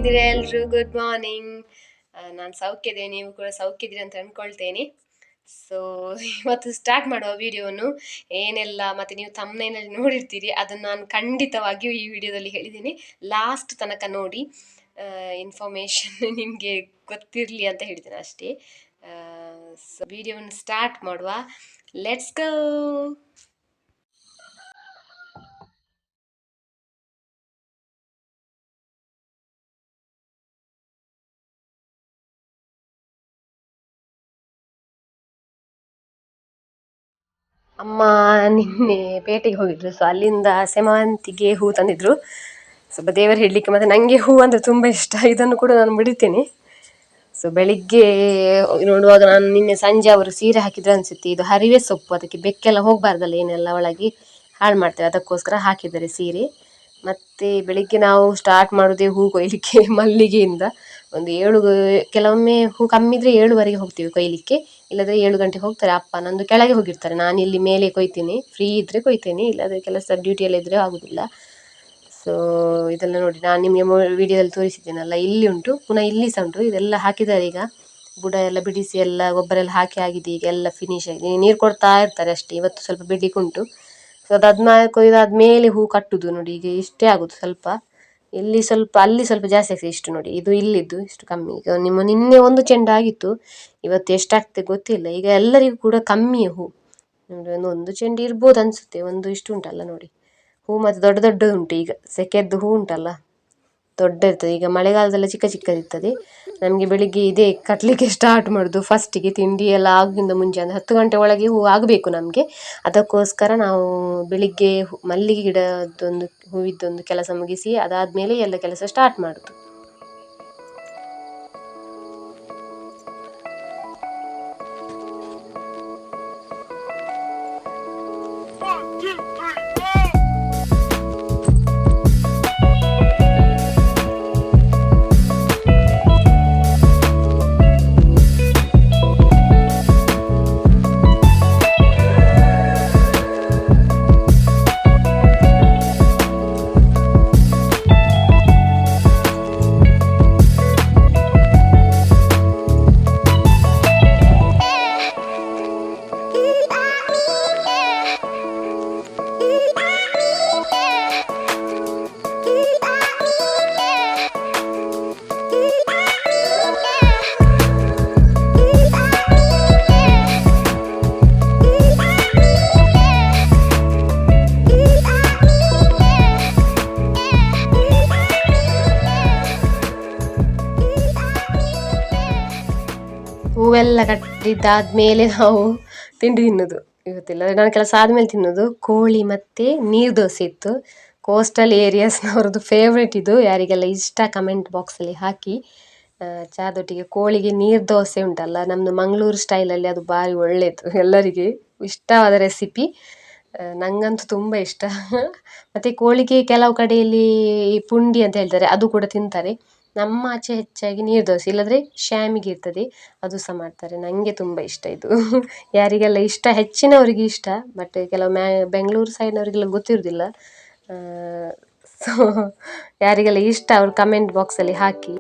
ಹೇಗಿದ್ದೀರಾ ಎಲ್ಲರೂ? Good morning. ನಾನು ಸೌಖ್ಯದೆ, ನೀವು ಕೂಡ ಸೌಖ್ಯದಿರಿ ಅಂತ ಅಂದ್ಕೊಳ್ತೇನೆ. ಸೊ ಇವತ್ತು ಸ್ಟಾರ್ಟ್ ಮಾಡುವ ವಿಡಿಯೋವನ್ನು ಏನೆಲ್ಲ ಮತ್ತು ನೀವು ಥಂಬ್ನೈಲಲ್ಲಿ ನೋಡಿರ್ತೀರಿ, ಅದನ್ನು ನಾನು ಖಂಡಿತವಾಗಿಯೂ ಈ ವಿಡಿಯೋದಲ್ಲಿ ಹೇಳಿದ್ದೀನಿ. ಲಾಸ್ಟ್ ತನಕ ನೋಡಿ, ಇನ್ಫಾರ್ಮೇಷನ್ ನಿಮಗೆ ಗೊತ್ತಿರಲಿ ಅಂತ ಹೇಳ್ತೀನಿ ಅಷ್ಟೇ. ಸೊ ವಿಡಿಯೋವನ್ನು ಸ್ಟಾರ್ಟ್ ಮಾಡುವ, ಲೆಟ್ಸ್ ಗೋ. ಅಮ್ಮ ನಿನ್ನೆ ಪೇಟೆಗೆ ಹೋಗಿದ್ರು. ಸೊ ಅಲ್ಲಿಂದ ಸೆಮಂತಿಗೆ ಹೂ ತಂದಿದ್ರು. ಸ್ವಲ್ಪ ದೇವರು ಹೇಳಲಿಕ್ಕೆ, ಮತ್ತು ನನಗೆ ಹೂ ಅಂದರೆ ತುಂಬ ಇಷ್ಟ. ಇದನ್ನು ಕೂಡ ನಾನು ಬಿಡುತ್ತೇನೆ. ಸೊ ಬೆಳಿಗ್ಗೆ ನೋಡುವಾಗ ನಾನು ನಿನ್ನೆ ಸಂಜೆ ಅವರು ಸೀರೆ ಹಾಕಿದ್ರು ಅನಿಸುತ್ತೆ. ಇದು ಹರಿವೆ ಸೊಪ್ಪು, ಅದಕ್ಕೆ ಬೆಕ್ಕೆಲ್ಲ ಹೋಗಬಾರ್ದಲ್ಲ, ಏನೆಲ್ಲ ಒಳಗೆ ಹಾಳು ಮಾಡ್ತೇವೆ, ಅದಕ್ಕೋಸ್ಕರ ಹಾಕಿದ್ದಾರೆ ಸೀರೆ. ಮತ್ತು ಬೆಳಿಗ್ಗೆ ನಾವು ಸ್ಟಾರ್ಟ್ ಮಾಡೋದೇ ಹೂ ಕೊಯ್ಲಿಕ್ಕೆ ಮಲ್ಲಿಗೆಯಿಂದ. ಒಂದು ಕೆಲವೊಮ್ಮೆ ಹೂ ಕಮ್ಮಿ ಇದ್ರೆ 7ವರೆಗೆ ಹೋಗ್ತೀವಿ ಕೊಯ್ಲಿಕ್ಕೆ, ಇಲ್ಲಾಂದರೆ 7 ಗಂಟೆಗೆ ಹೋಗ್ತಾರೆ ಅಪ್ಪ. ನಂದು ಕೆಳಗೆ ಹೋಗಿರ್ತಾರೆ, ನಾನು ಇಲ್ಲಿ ಮೇಲೆ ಕೊಯ್ತೀನಿ, ಫ್ರೀ ಇದ್ದರೆ ಕೊಯ್ತೇನೆ, ಇಲ್ಲಾಂದರೆ ಕೆಲಸ ಡ್ಯೂಟಿಯೆಲ್ಲ ಇದ್ದರೆ ಆಗೋದಿಲ್ಲ. ಸೊ ಇದೆಲ್ಲ ನೋಡಿ, ನಾನು ನಿಮಗೆ ವಿಡಿಯೋದಲ್ಲಿ ತೋರಿಸಿದ್ದೇನಲ್ಲ, ಇಲ್ಲಿ ಉಂಟು, ಪುನಃ ಇಲ್ಲಿ ಸಹ ಉಂಟು. ಇದೆಲ್ಲ ಹಾಕಿದ್ದಾರೆ ಈಗ, ಬುಡ ಎಲ್ಲ ಬಿಡಿಸಿ ಎಲ್ಲ ಗೊಬ್ಬರ ಎಲ್ಲ ಹಾಕಿ ಆಗಿದೆ. ಈಗ ಎಲ್ಲ ಫಿನಿಶ್ ಆಗಿದೆ, ನೀರು ಕೊಡ್ತಾ ಇರ್ತಾರೆ ಅಷ್ಟೇ. ಇವತ್ತು ಸ್ವಲ್ಪ ಬಿಡ್ಲಿಕ್ಕೆ ಉಂಟು. ಸೊ ಕೊಯ್ದಾದ್ಮೇಲೆ ಹೂ ಕಟ್ಟುದು ನೋಡಿ. ಈಗ ಇಷ್ಟೇ ಆಗೋದು, ಸ್ವಲ್ಪ ಇಲ್ಲಿ ಸ್ವಲ್ಪ ಅಲ್ಲಿ ಸ್ವಲ್ಪ ಜಾಸ್ತಿ ಆಗ್ತದೆ. ಇಷ್ಟು ನೋಡಿ, ಇದು ಇಲ್ಲಿದ್ದು ಇಷ್ಟು ಕಮ್ಮಿ. ಈಗ ನಿನ್ನೆ ಒಂದು ಚೆಂಡು ಆಗಿತ್ತು, ಇವತ್ತು ಎಷ್ಟಾಗ್ತದೆ ಗೊತ್ತಿಲ್ಲ. ಈಗ ಎಲ್ಲರಿಗೂ ಕೂಡ ಕಮ್ಮಿಯೇ ಹೂ ನೋಡಿ. ಒಂದು ಚೆಂಡು ಇರ್ಬೋದು ಅನಿಸುತ್ತೆ, ಒಂದು ಇಷ್ಟು ಉಂಟಲ್ಲ ನೋಡಿ ಹೂ. ಮತ್ತು ದೊಡ್ಡ ದೊಡ್ಡದು ಉಂಟು. ಈಗ ಸೆಕೆದ್ದು ಹೂ ಉಂಟಲ್ಲ, ದೊಡ್ಡ ಇರ್ತದೆ. ಈಗ ಮಳೆಗಾಲದಲ್ಲ ಚಿಕ್ಕ ಚಿಕ್ಕದಿರ್ತದೆ. ನಮಗೆ ಬೆಳಿಗ್ಗೆ ಇದೇ ಕಟ್ಟಲಿಕ್ಕೆ ಸ್ಟಾರ್ಟ್ ಮಾಡೋದು. ಫಸ್ಟಿಗೆ ತಿಂಡಿ ಎಲ್ಲ ಆಗೋಕ್ಕಿಂತ ಮುಂಚೆ, ಅಂದರೆ 10 ಗಂಟೆ ಒಳಗೆ ಹೂ ಆಗಬೇಕು ನಮಗೆ. ಅದಕ್ಕೋಸ್ಕರ ನಾವು ಬೆಳಿಗ್ಗೆ ಮಲ್ಲಿಗೆ ಗಿಡದೊಂದು ಹೂವಿದ್ದೊಂದು ಕೆಲಸ ಮುಗಿಸಿ ಅದಾದಮೇಲೆ ಎಲ್ಲ ಕೆಲಸ ಸ್ಟಾರ್ಟ್ ಮಾಡೋದು. ಹೂವೆಲ್ಲ ಕಟ್ಟಿದ್ದಾದ್ಮೇಲೆ ನಾವು ತಿಂಡಿ ತಿನ್ನೋದು. ಇವತ್ತಿಲ್ಲ, ನಾನು ಕೆಲಸ ಆದಮೇಲೆ ತಿನ್ನೋದು. ಕೋಳಿ ಮತ್ತು ನೀರು ದೋಸೆ ಇತ್ತು. ಕೋಸ್ಟಲ್ ಏರಿಯಾಸ್ನವ್ರದ್ದು ಫೇವ್ರೇಟ್ ಇದು. ಯಾರಿಗೆಲ್ಲ ಇಷ್ಟ ಕಮೆಂಟ್ ಬಾಕ್ಸಲ್ಲಿ ಹಾಕಿ. ಚಾದೊಟ್ಟಿಗೆ ಕೋಳಿಗೆ ನೀರು ದೋಸೆ ಉಂಟಲ್ಲ, ನಮ್ಮದು ಮಂಗಳೂರು ಸ್ಟೈಲಲ್ಲಿ, ಅದು ಭಾರಿ ಒಳ್ಳೆಯದು, ಎಲ್ಲರಿಗೆ ಇಷ್ಟವಾದ ರೆಸಿಪಿ. ನನಗಂತೂ ತುಂಬ ಇಷ್ಟ. ಮತ್ತು ಕೋಳಿಗೆ ಕೆಲವು ಕಡೆಯಲ್ಲಿ ಪುಂಡಿ ಅಂತ ಹೇಳ್ತಾರೆ, ಅದು ಕೂಡ ತಿಂತಾರೆ. ನಮ್ಮ ಆಚೆ ಹೆಚ್ಚಾಗಿ ನೀರು ದೋಸೆ, ಇಲ್ಲಾಂದರೆ ಶ್ಯಾಮಿಗೆ ಇರ್ತದೆ, ಅದು ಸಹ ಮಾಡ್ತಾರೆ. ನನಗೆ ತುಂಬ ಇಷ್ಟ ಇದು. ಯಾರಿಗೆಲ್ಲ ಇಷ್ಟ, ಹೆಚ್ಚಿನವರಿಗೆ ಇಷ್ಟ. ಬಟ್ ಕೆಲವು ಬೆಂಗಳೂರು ಸೈಡ್ನವರಿಗೆಲ್ಲ ಗೊತ್ತಿರೋದಿಲ್ಲ. ಸೊ ಯಾರಿಗೆಲ್ಲ ಇಷ್ಟ ಅವರು ಕಮೆಂಟ್ ಬಾಕ್ಸಲ್ಲಿ ಹಾಕಿ.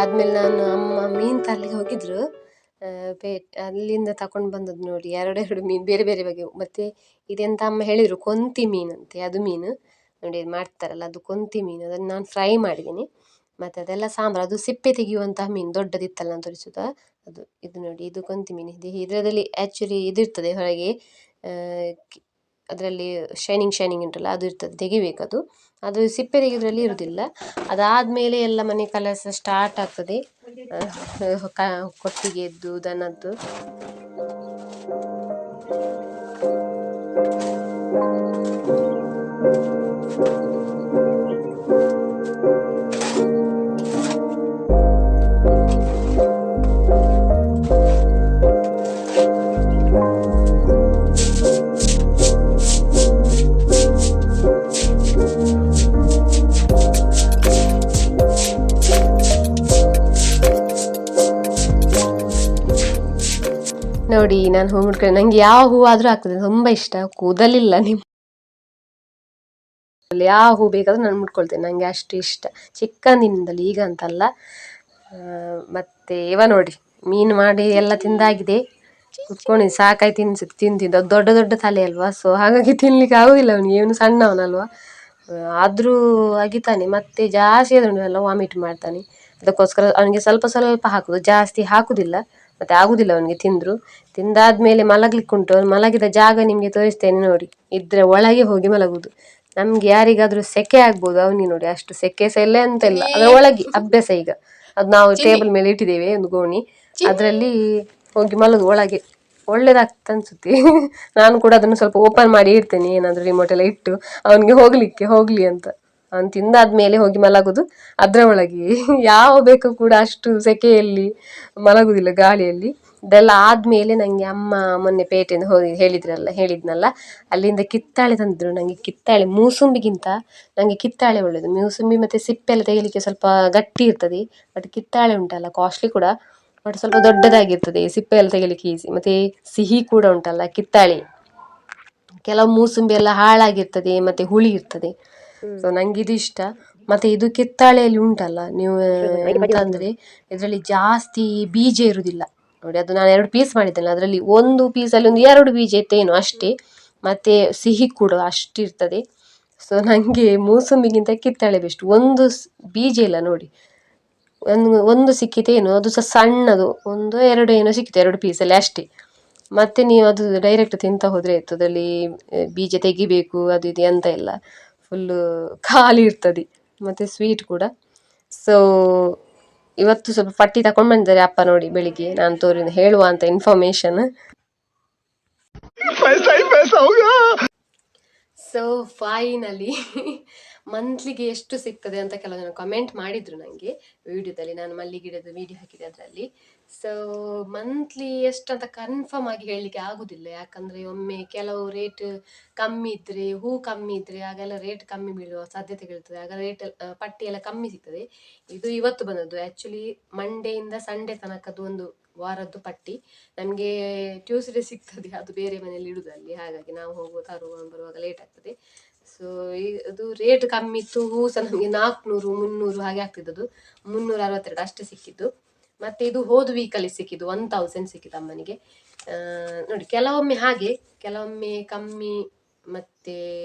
ಆದಮೇಲೆ ನಾನು ಅಮ್ಮ ಮೀನು ತರಲಿಕ್ಕೆ ಹೋಗಿದ್ರು. ಅಲ್ಲಿಂದ ತಗೊಂಡು ಬಂದದ್ದು ನೋಡಿ, ಎರಡೆರಡು ಮೀನು, ಬೇರೆ ಬೇರೆ ಬಗೆ. ಮತ್ತು ಇದೆಂತ ಅಮ್ಮ ಹೇಳಿದರು, ಕೊಂತಿ ಮೀನು ಅಂತೆ, ಅದು ಮೀನು ನೋಡಿ ಮಾಡ್ತಾರಲ್ಲ, ಅದು ಕೊಂತಿ ಮೀನು. ಅದನ್ನು ನಾನು ಫ್ರೈ ಮಾಡಿದ್ದೀನಿ. ಮತ್ತು ಅದೆಲ್ಲ ಸಾಂಬಾರು, ಅದು ಸಿಪ್ಪೆ ತೆಗೆಯುವಂತಹ ಮೀನು, ದೊಡ್ಡದಿತ್ತಲ್ಲ ನಾನು ತೋರಿಸೋದು ಅದು. ಇದು ನೋಡಿ, ಇದು ಕೊಂತಿ ಮೀನು. ಇದರಲ್ಲಿ ಆ್ಯಕ್ಚುಲಿ ಇದಿರ್ತದೆ ಹೊರಗೆ, ಅದರಲ್ಲಿ ಶೈನಿಂಗ್ ಉಂಟಲ್ಲ, ಅದು ಇರ್ತದೆ, ತೆಗಿಬೇಕದು. ಅದು ಸಿಪ್ಪೆ ತೆಗೆಯೋದ್ರಲ್ಲಿ ಇರೋದಿಲ್ಲ. ಅದಾದಮೇಲೆ ಎಲ್ಲ ಮನೆ ಕೆಲಸ ಸ್ಟಾರ್ಟ್ ಆಗ್ತದೆ. ಕೊಟ್ಟಿಗೆದ್ದು ದನದ್ದು ನೋಡಿ ನಾನು ಹೂ ಮುಡ್ಕೊಂಡು ನಂಗೆ ಯಾವ ಹೂ ಆದ್ರೂ ಆಗ್ತದೆ, ತುಂಬಾ ಇಷ್ಟ. ಕೂದಲಿಲ್ಲ ಯಾವ ಹೂ ಬೇಕಾದ್ರೂ ನಾನು ಮುಟ್ಕೊಳ್ತೇನೆ, ನಂಗೆ ಅಷ್ಟು ಇಷ್ಟ ಚಿಕ್ಕಂದಿನಿಂದಲೂ, ಈಗ ಅಂತಲ್ಲ. ಮತ್ತೆ ಇವ ನೋಡಿ ಮೀನು ಮಾಡಿ ಎಲ್ಲ ತಿಂದಾಗಿದೆ, ಕುತ್ಕೊಂಡು ಸಾಕಾಗಿ ತಿಂತಿದ್ದ. ದೊಡ್ಡ ದೊಡ್ಡ ತಲೆ ಅಲ್ವಾ, ಸೊ ಹಾಗಾಗಿ ತಿನ್ಲಿಕ್ಕೆ ಆಗುದಿಲ್ಲ ಅವನಿಗೆ, ಇವನು ಸಣ್ಣವನಲ್ವಾ. ಆದ್ರೂ ಅಗಿತಾನೆ, ಮತ್ತೆ ಜಾಸ್ತಿ ಅದನ್ನೆಲ್ಲ ವಾಮಿಟ್ ಮಾಡ್ತಾನೆ. ಅದಕ್ಕೋಸ್ಕರ ಅವನಿಗೆ ಸ್ವಲ್ಪ ಸ್ವಲ್ಪ ಹಾಕುದು, ಜಾಸ್ತಿ ಹಾಕುದಿಲ್ಲ. ಮತ್ತೆ ಆಗುದಿಲ್ಲ ಅವನಿಗೆ ತಿಂದಾದ್ಮೇಲೆ ಮಲಗ್ಲಿಕ್ಕೆ ಉಂಟು. ಅವ್ನು ಮಲಗಿದ ಜಾಗ ನಿಮ್ಗೆ ತೋರಿಸ್ತೇನೆ ನೋಡಿ. ಇದ್ರೆ ಒಳಗೆ ಹೋಗಿ ಮಲಗುದು. ನಮ್ಗೆ ಯಾರಿಗಾದ್ರೂ ಸೆಕೆ ಆಗ್ಬೋದು, ಅವನಿಗೆ ನೋಡಿ ಅಷ್ಟು ಸೆಕೆ ಸಹ ಇಲ್ಲ ಅಂತ ಇಲ್ಲ, ಅದ್ರ ಒಳಗೆ ಅಭ್ಯಾಸ. ಈಗ ಅದು ನಾವು ಟೇಬಲ್ ಮೇಲೆ ಇಟ್ಟಿದ್ದೇವೆ ಒಂದು ಗೋಣಿ, ಅದ್ರಲ್ಲಿ ಹೋಗಿ ಮಲಗು ಒಳಗೆ, ಒಳ್ಳೇದಾಗ್ತದೆ ಅನ್ಸುತ್ತೆ. ನಾನು ಕೂಡ ಅದನ್ನು ಸ್ವಲ್ಪ ಓಪನ್ ಮಾಡಿ ಇಡ್ತೇನೆ, ಏನಾದ್ರು ರಿಮೋಟ್ ಎಲ್ಲ ಇಟ್ಟು ಅವನಿಗೆ ಹೋಗ್ಲಿ ಅಂತ. ಅವನು ತಿಂದಾದ್ಮೇಲೆ ಹೋಗಿ ಮಲಗುದು ಅದ್ರ ಒಳಗೆ. ಯಾವ ಬೇಕು ಕೂಡ ಅಷ್ಟು ಸೆಕೆಯಲ್ಲಿ ಮಲಗುದಿಲ್ಲ, ಗಾಳಿಯಲ್ಲಿ. ಇದೆಲ್ಲ ಆದ್ಮೇಲೆ ನಂಗೆ ಅಮ್ಮ ಮೊನ್ನೆ ಪೇಟೆಯಿಂದ ಹೇಳಿದ್ನಲ್ಲ, ಅಲ್ಲಿಂದ ಕಿತ್ತಾಳೆ ತಂದಿದ್ರು. ನಂಗೆ ಕಿತ್ತಾಳೆ ಮೂಸುಂಬಿಗಿಂತ ನಂಗೆ ಕಿತ್ತಾಳೆ ಒಳ್ಳೇದು. ಮೂಸುಂಬಿ ಮತ್ತೆ ಸಿಪ್ಪೆ ಎಲ್ಲ ತೆಗಿಲಿಕ್ಕೆ ಸ್ವಲ್ಪ ಗಟ್ಟಿ ಇರ್ತದೆ, ಬಟ್ ಕಿತ್ತಾಳೆ ಉಂಟಲ್ಲ ಕಾಸ್ಟ್ಲಿ ಕೂಡ, ಬಟ್ ಸ್ವಲ್ಪ ದೊಡ್ಡದಾಗಿರ್ತದೆ, ಸಿಪ್ಪೆ ಎಲ್ಲ ತೆಗಿಲಿಕ್ಕೆ ಈಸಿ, ಮತ್ತೆ ಸಿಹಿ ಕೂಡ ಉಂಟಲ್ಲ ಕಿತ್ತಾಳೆ. ಕೆಲವು ಮೂಸುಂಬಿ ಎಲ್ಲ ಹಾಳಾಗಿರ್ತದೆ, ಮತ್ತೆ ಹುಳಿ ಇರ್ತದೆ. ಸೊ ನಂಗೆ ಇದು ಇಷ್ಟ. ಮತ್ತೆ ಇದು ಕಿತ್ತಾಳೆಯಲ್ಲಿ ಉಂಟಲ್ಲ, ನೀವು ಎಂತ ಅಂದ್ರೆ ಇದರಲ್ಲಿ ಜಾಸ್ತಿ ಬೀಜ ಇರುದಿಲ್ಲ ನೋಡಿ. ಅದು ನಾನು 2 ಪೀಸ್ ಮಾಡಿದ್ದೇನೆ, ಅದರಲ್ಲಿ ಒಂದು ಪೀಸಲ್ಲಿ ಒಂದು 2 ಬೀಜ ಇತ್ತೇನು ಅಷ್ಟೇ. ಮತ್ತೆ ಸಿಹಿ ಕೂಡ ಅಷ್ಟಿರ್ತದೆ. ಸೊ ನಂಗೆ ಮೂಸುಂಬಿಗಿಂತ ಕಿತ್ತಾಳೆ ಬೆಸ್ಟ್. ಒಂದು ಬೀಜ ಇಲ್ಲ ನೋಡಿ, ಒಂದು ಸಿಕ್ಕಿತೇನು, ಅದು ಸಹ ಸಣ್ಣದು, 1-2 ಏನೋ ಸಿಕ್ಕಿತು 2 ಪೀಸಲ್ಲಿ ಅಷ್ಟೇ. ಮತ್ತೆ ನೀವು ಅದು ಡೈರೆಕ್ಟ್ ತಿಂತ ಹೋದ್ರೆ ಆಯ್ತು, ಅದರಲ್ಲಿ ಬೀಜ ತೆಗಿಬೇಕು ಅದು ಇದು ಎಂತ ಇಲ್ಲ, ಫುಲ್ಲು ಖಾಲಿ ಇರ್ತದೆ. ಮತ್ತೆ ಸ್ವೀಟ್ ಕೂಡ. ಸೊ ಇವತ್ತು ಸ್ವಲ್ಪ ಪಟ್ಟಿ ತಕೊಂಡ್ ಬಂದಿದ್ದಾರೆ ಅಪ್ಪ ನೋಡಿ ಬೆಳಿಗ್ಗೆ, ನಾನು ಹೇಳುವ ಅಂತ ಇನ್ಫಾರ್ಮೇಶನ್. ಸೊ ಫೈನಲಿ ಮಂತ್ಲಿಗೆ ಎಷ್ಟು ಸಿಗ್ತದೆ ಅಂತ ಕೆಲವು ಜನ ಕಮೆಂಟ್ ಮಾಡಿದ್ರು ನನಗೆ ವಿಡಿಯೋದಲ್ಲಿ, ನಾನು ಮಲ್ಲಿಗಿಡದ ವಿಡಿಯೋ ಹಾಕಿದೆ ಅದರಲ್ಲಿ. ಸೊ ಮಂತ್ಲಿ ಎಷ್ಟಂತ ಕನ್ಫರ್ಮ್ ಆಗಿ ಹೇಳಲಿಕ್ಕೆ ಆಗುದಿಲ್ಲ, ಯಾಕಂದ್ರೆ ಒಮ್ಮೆ ಕೆಲವು ರೇಟ್ ಕಮ್ಮಿ ಇದ್ರೆ, ಹೂ ಕಮ್ಮಿ ಇದ್ರೆ ಆಗೆಲ್ಲ ರೇಟ್ ಕಮ್ಮಿ ಬೀಳುವ ಸಾಧ್ಯತೆಗಳಿರ್ತದೆ, ಆಗ ರೇಟ್ ಪಟ್ಟಿ ಎಲ್ಲ ಕಮ್ಮಿ ಸಿಗ್ತದೆ. ಇದು ಇವತ್ತು ಬಂದದ್ದು, ಆ್ಯಕ್ಚುಲಿ ಮಂಡೆಯಿಂದ ಸಂಡೇ ತನಕದ್ದು ಒಂದು ವಾರದ್ದು ಪಟ್ಟಿ. ನಮಗೆ ಟ್ಯೂಸ್ಡೇ ಸಿಗ್ತದೆ, ಅದು ಬೇರೆ ಮನೆಯಲ್ಲಿ ಇಡುದಲ್ಲಿ, ಹಾಗಾಗಿ ನಾವು ಬರುವಾಗ ಲೇಟ್ ಆಗ್ತದೆ. ಸೊ ಇದು ರೇಟ್ ಕಮ್ಮಿ ಇತ್ತು, ಹೂ ಸಹ ನಮಗೆ 400-300 ಹಾಗೆ ಆಗ್ತಿದ್ದದು, 362 ಅಷ್ಟೇ ಸಿಕ್ಕಿದ್ದು. ಮತ್ತೆ ಇದು ಹೋದ ವೀಕಲ್ಲಿ ಸಿಕ್ಕಿದ್ದು 1000 ಸಿಕ್ಕಿದ್ದು ಅಮ್ಮನಿಗೆ. ನೋಡಿ ಕೆಲವೊಮ್ಮೆ ಹಾಗೆ, ಕೆಲವೊಮ್ಮೆ ಕಮ್ಮಿ. ಮತ್ತೆ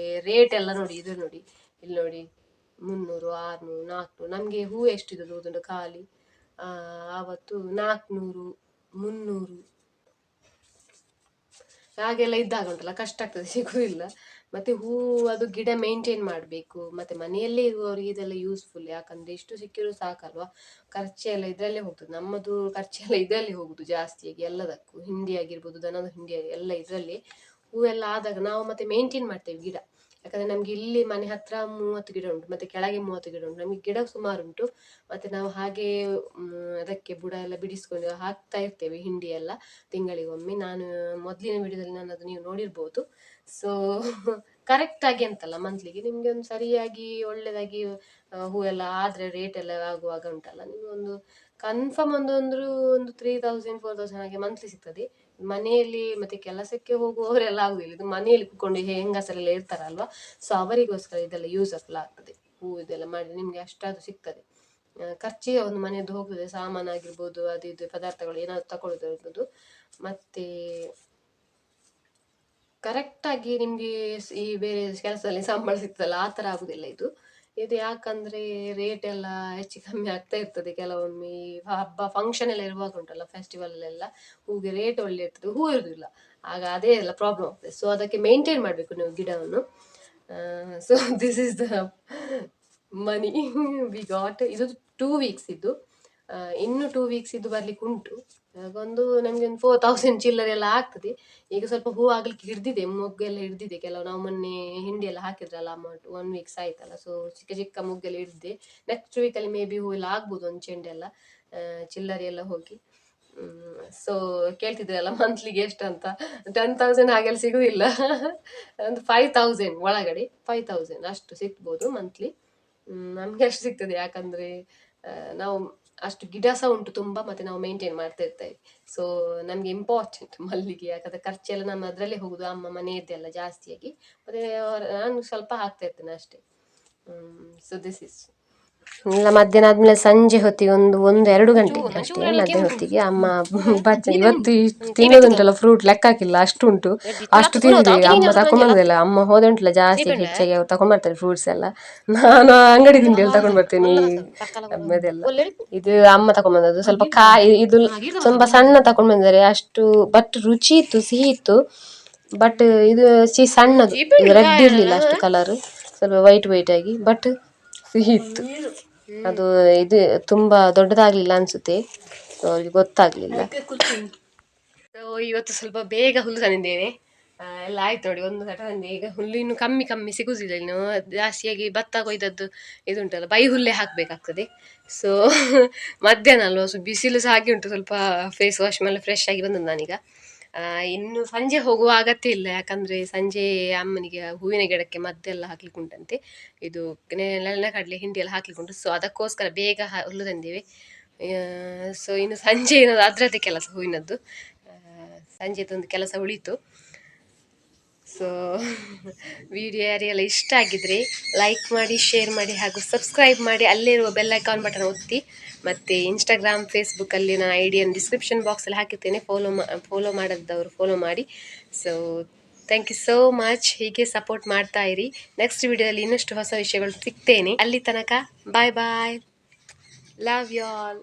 ರೇಟ್ ಎಲ್ಲ ನೋಡಿ, ಇದು ನೋಡಿ ಇಲ್ಲಿ ನೋಡಿ, 300, 600, 400. ನಮಗೆ ಹೂ ಎಷ್ಟಿದ್ದು ಒಂದು ಖಾಲಿ ಆವತ್ತು 400, 300 ಹಾಗೆಲ್ಲ ಇದ್ದಾಗ ಉಂಟಲ್ಲ ಕಷ್ಟ ಆಗ್ತದೆ, ಸಿಗುವುದಿಲ್ಲ. ಮತ್ತೆ ಹೂ ಅದು ಗಿಡ ಮೇಂಟೈನ್ ಮಾಡಬೇಕು, ಮತ್ತೆ ಮನೆಯಲ್ಲೇ ಇರುವವರಿಗೆ ಇದೆಲ್ಲ ಯೂಸ್ಫುಲ್, ಯಾಕಂದ್ರೆ ಇಷ್ಟು ಸಿಕ್ಕಿದ್ರು ಸಾಕಲ್ವಾ. ಖರ್ಚೆಲ್ಲ ಇದರಲ್ಲೇ ಹೋಗ್ತದೆ, ನಮ್ಮದು ಖರ್ಚೆಲ್ಲ ಇದರಲ್ಲಿ ಹೋಗುದು ಜಾಸ್ತಿಯಾಗಿ ಎಲ್ಲದಕ್ಕೂ, ಹಿಂಡಿ ಆಗಿರ್ಬೋದು, ದನದ ಹಿಂಡಿ ಎಲ್ಲ ಇದರಲ್ಲಿ. ಹೂವೆಲ್ಲ ಆದಾಗ ನಾವು ಮತ್ತೆ ಮೇಂಟೈನ್ ಮಾಡ್ತೇವೆ ಗಿಡ, ಯಾಕಂದ್ರೆ ನಮ್ಗೆ ಇಲ್ಲಿ ಮನೆ ಹತ್ರ 30 ಗಿಡ ಉಂಟು, ಮತ್ತೆ ಕೆಳಗೆ 30 ಗಿಡ ಉಂಟು, ನಮಗೆ ಗಿಡ ಸುಮಾರು ಉಂಟು. ಮತ್ತೆ ನಾವು ಹಾಗೆ ಅದಕ್ಕೆ ಬುಡ ಎಲ್ಲ ಬಿಡಿಸ್ಕೊಂಡು ಹಾಕ್ತಾ ಇರ್ತೇವೆ ಹಿಂಡಿ ಎಲ್ಲ ತಿಂಗಳಿಗೊಮ್ಮೆ. ನಾನು ಮೊದಲಿನ ವಿಡಿಯೋದಲ್ಲಿ ನಾನು ಅದು ನೀವು ನೋಡಿರ್ಬೋದು. ಸೊ ಕರೆಕ್ಟ್ ಆಗಿ ಅಂತಲ್ಲ, ಮಂತ್ಲಿಗೆ ನಿಮ್ಗೆ ಒಂದು ಸರಿಯಾಗಿ ಒಳ್ಳೇದಾಗಿ ಹೂವೆಲ್ಲ ಆದ್ರೆ ರೇಟ್ ಎಲ್ಲ ಆಗುವಾಗ ಉಂಟಲ್ಲ, ನಿಮ್ಗೆ ಒಂದು ಕನ್ಫರ್ಮ್ ಒಂದು 3000-4000 ಹಾಗೆ ಮಂತ್ಲಿ ಸಿಗ್ತದೆ. ಮನೆಯಲ್ಲಿ ಮತ್ತೆ ಕೆಲಸಕ್ಕೆ ಹೋಗುವವರೆಲ್ಲ ಆಗುದಿಲ್ಲ, ಇದು ಮನೆಯಲ್ಲಿ ಕುತ್ಕೊಂಡು ಹೆಂಗಸರೆಲ್ಲ ಇರ್ತಾರಲ್ವಾ, ಸೊ ಅವರಿಗೋಸ್ಕರ ಇದೆಲ್ಲ ಯೂಸ್ಫುಲ್ ಆಗ್ತದೆ. ಹೂ ಇದೆಲ್ಲ ಮಾಡಿ ನಿಮ್ಗೆ ಅಷ್ಟಾದ್ರೂ ಸಿಗ್ತದೆ. ಖರ್ಚಿಗೆ ಒಂದು ಮನೆಯದ್ದು ಹೋಗ್ತದೆ, ಸಾಮಾನಾಗಿರ್ಬೋದು, ಅದು ಇದು ಪದಾರ್ಥಗಳು ಏನಾದ್ರು ತಗೊಳ್ಳೋದಿರ್ಬೋದು. ಮತ್ತೆ ಕರೆಕ್ಟಾಗಿ ನಿಮಗೆ ಈ ಬೇರೆ ಕೆಲಸದಲ್ಲಿ ಸಂಬಳ ಸಿಗ್ತದಲ್ಲ, ಆ ಥರ ಆಗುದಿಲ್ಲ ಇದು. ಯಾಕಂದ್ರೆ ರೇಟ್ ಎಲ್ಲ ಹೆಚ್ಚು ಕಮ್ಮಿ ಆಗ್ತಾ ಇರ್ತದೆ ಕೆಲವೊಮ್ಮೆ. ಹಬ್ಬ ಫಂಕ್ಷನ್ ಎಲ್ಲ ಇರುವಾಗ ಉಂಟಲ್ಲ, ಫೆಸ್ಟಿವಲ್ ಎಲ್ಲ ಹೂಗೆ ರೇಟ್ ಒಳ್ಳೆ ಇರ್ತದೆ, ಹೂ ಇರುದಿಲ್ಲ, ಆಗ ಅದೇ ಎಲ್ಲ ಪ್ರಾಬ್ಲಮ್ ಆಗ್ತದೆ. ಸೊ ಅದಕ್ಕೆ ಮೇಂಟೈನ್ ಮಾಡಬೇಕು ನೀವು ಗಿಡವನ್ನು. So this is the money we got. ಇದು 2 ವೀಕ್ಸ್ ಇದ್ದು, ಇನ್ನು 2 ವೀಕ್ಸ್ ಇದು ಬರ್ಲಿಕ್ಕೆ ಉಂಟು. ಒಂದು ನಮ್ಗೆ ಒಂದು 4000 ಚಿಲ್ಲರೆ ಎಲ್ಲ ಆಗ್ತದೆ. ಈಗ ಸ್ವಲ್ಪ ಹೂ ಆಗ್ಲಿಕ್ಕೆ ಹಿಡ್ದಿದೆ, ಮೊಗ್ಗೆಲ್ಲ ಹಿಡ್ದಿದೆ ಕೆಲವು. ನಾವು ಮೊನ್ನೆ ಹಿಂಡಿ ಎಲ್ಲ ಹಾಕಿದ್ರಲ್ಲ ಅಮೌಂಟ್ 1 ವೀಕ್ಸ್ ಆಯ್ತಲ್ಲ, ಸೊ ಚಿಕ್ಕ ಚಿಕ್ಕ ಮೊಗ್ಗೆಲ್ಲ ಹಿಡ್ದಿದೆ. ನೆಕ್ಸ್ಟ್ ವೀಕಲ್ಲಿ ಮೇ ಬಿ ಹೂ ಎಲ್ಲ ಆಗ್ಬೋದು, ಒಂದು ಚೆಂಡೆಲ್ಲ ಚಿಲ್ಲರೆ ಎಲ್ಲ ಹೋಗಿ. ಸೊ ಕೇಳ್ತಿದ್ರಲ್ಲ ಮಂತ್ಲಿಗೆ ಎಷ್ಟು ಅಂತ, 10,000 ಹಾಗೆಲ್ಲ ಸಿಗುದಿಲ್ಲ. ಒಂದು 5,000 ಒಳಗಡೆ, 5,000 ಅಷ್ಟು ಸಿಗ್ಬೋದು ಮಂತ್ಲಿ. ನಮ್ಗೆ ಅಷ್ಟು ಸಿಗ್ತದೆ, ಯಾಕಂದ್ರೆ ನಾವು ಅಷ್ಟು ಗಿಡ ಸಹ ಉಂಟು ತುಂಬ, ಮತ್ತೆ ನಾವು ಮೇಂಟೈನ್ ಮಾಡ್ತಾ ಇರ್ತೇವೆ. ಸೊ ನಮಗೆ ಇಂಪಾರ್ಟೆಂಟ್ ಮಲ್ಲಿಗೆ, ಯಾಕಂದ್ರೆ ಖರ್ಚೆಲ್ಲ ನಮ್ಮ ಅದರಲ್ಲೇ ಹೋಗುದು, ಅಮ್ಮ ಮನೆಯದ್ದೆಲ್ಲ ಜಾಸ್ತಿಯಾಗಿ. ಮತ್ತೆ ನಾನು ಸ್ವಲ್ಪ ಹಾಕ್ತಾ ಇರ್ತೇನೆ ಅಷ್ಟೇ. ಸೊ ದಿಸ್ ಇಸ್ ಇಲ್ಲ. ಮಧ್ಯಾಹ್ನ ಆದ್ಮೇಲೆ ಸಂಜೆ ಹೊತ್ತಿಗೆ ಒಂದು 2 ಗಂಟೆಗೆ ಅಷ್ಟೇ, ಮಧ್ಯಾಹ್ನ ಹೊತ್ತಿಗೆ ಅಮ್ಮ ಇವತ್ತು ತಿನ್ನೋದುಂಟಲ್ಲ ಫ್ರೂಟ್ ಲೆಕ್ಕ ಹಾಕಿಲ್ಲ, ಅಷ್ಟು ಉಂಟು. ಅಷ್ಟು ತಿಂದಿದ್ದೇವೆ. ಅಮ್ಮ ತಕೊಂಡ್ ಬಂದದಲ್ಲ, ಅಮ್ಮ ಹೋದಂಟ್ಲ ಜಾಸ್ತಿ ಹೆಚ್ಚಾಗಿ ಅವ್ರು ತಕೊಂಡ್ ಬರ್ತಾರೆ ಫ್ರೂಟ್ಸ್ ಎಲ್ಲ. ನಾನು ಅಂಗಡಿ ತಿಂಡಿ ತಕೊಂಡ್ ಬರ್ತೇನೆ ಅದೆಲ್ಲ. ಇದು ಅಮ್ಮ ತಕೊಂಡ್ ಬಂದದ್ದು ಸ್ವಲ್ಪ ಕಾಯಿ, ಇದು ಸ್ವಲ್ಪ ಸಣ್ಣ ತಕೊಂಡ್ ಬಂದರೆ ಅಷ್ಟು, ಬಟ್ ರುಚಿ ಇತ್ತು, ಸಿಹಿ ಇತ್ತು. ಬಟ್ ಇದು ಸಣ್ಣದು, ರೆಡ್ ಇರ್ಲಿಲ್ಲ ಅಷ್ಟು ಕಲರ್, ಸ್ವಲ್ಪ ವೈಟ್ ಆಗಿ, ಬಟ್ ಸಿಹಿ ಇತ್ತು. ಅದು ಇದು ತುಂಬಾ ದೊಡ್ಡದಾಗ್ಲಿಲ್ಲ ಅನ್ಸುತ್ತೆ, ಸೊ ಅವ್ರಿಗೆ ಗೊತ್ತಾಗ್ಲಿಲ್ಲ. ಇವತ್ತು ಸ್ವಲ್ಪ ಬೇಗ ಹುಲ್ಲು ತಂದಿದ್ದೇನೆ. ಎಲ್ಲ ಆಯ್ತು ನೋಡಿ, ಒಂದು ಸಟ ತಂದೆ. ಈಗ ಹುಲ್ಲು ಇನ್ನು ಕಮ್ಮಿ ಸಿಗುದಿಲ್ಲ ಇನ್ನು, ಜಾಸ್ತಿಯಾಗಿ ಭತ್ತ ಕೊಯ್ದದ್ದು ಇದುಂಟಲ್ಲ, ಬೈ ಹುಲ್ಲೇ ಹಾಕ್ಬೇಕಾಗ್ತದೆ. ಸೊ ಮಧ್ಯಾಹ್ನ ಅಲ್ವಾ, ಸೊ ಬಿಸಿಲು ಸಹ ಹಾಗೆ ಉಂಟು. ಸ್ವಲ್ಪ ಫೇಸ್ ವಾಶ್ ಮೇಲೆ ಫ್ರೆಶ್ ಆಗಿ ಬಂದದ್ದು ನಾನೀಗ. ಇನ್ನು ಸಂಜೆ ಹೋಗುವ ಅಗತ್ಯ ಇಲ್ಲ, ಯಾಕಂದ್ರೆ ಸಂಜೆ ಅಮ್ಮನಿಗೆ ಹೂವಿನ ಗಿಡಕ್ಕೆ ಮದ್ದೆಲ್ಲ ಹಾಕ್ಲಿಕ್ಕೆ ಉಂಟಂತೆ. ಇದು ನೆಲಗಡಲೆ ಹಿಂಡಿ ಎಲ್ಲ ಹಾಕ್ಲಿಕ್ಕೆ ಉಂಟು. ಸೊ ಅದಕ್ಕೋಸ್ಕರ ಬೇಗ ಹುಲ್ಲು ತಂದೇವೆ. ಸೊ ಇನ್ನು ಸಂಜೆ ಏನಾದ್ರು ಅದ್ರದ್ದೇ ಕೆಲಸ, ಹೂವಿನದ್ದು ಸಂಜೆದೊಂದು ಕೆಲಸ ಉಳಿತು. ಸೊ ವಿಡಿಯೋ ಯಾರಿಗೆಲ್ಲ ಇಷ್ಟ ಆಗಿದ್ರೆ ಲೈಕ್ ಮಾಡಿ, ಶೇರ್ ಮಾಡಿ, ಹಾಗೂ ಸಬ್ಸ್ಕ್ರೈಬ್ ಮಾಡಿ. ಅಲ್ಲೇ ಇರುವ ಬೆಲ್ ಐಕಾನ್ ಬಟನ್ ಒತ್ತಿ. ಮತ್ತು ಇನ್ಸ್ಟಾಗ್ರಾಮ್, ಫೇಸ್ಬುಕ್ಕಲ್ಲಿ ನಾನು ಐಡಿಯನ್ನು ಡಿಸ್ಕ್ರಿಪ್ಷನ್ ಬಾಕ್ಸಲ್ಲಿ ಹಾಕಿರ್ತೇನೆ. ಫಾಲೋ ಮಾಡದವರು ಫಾಲೋ ಮಾಡಿ. So thank you so much. ಹೀಗೆ ಸಪೋರ್ಟ್ ಮಾಡ್ತಾ ಇರಿ. ನೆಕ್ಸ್ಟ್ ವಿಡಿಯೋದಲ್ಲಿ ಇನ್ನಷ್ಟು ಹೊಸ ವಿಷಯಗಳು ಸಿಗ್ತೇನೆ. ಅಲ್ಲಿ ತನಕ ಬಾಯ್ ಬಾಯ್, ಲವ್ ಯು ಆಲ್.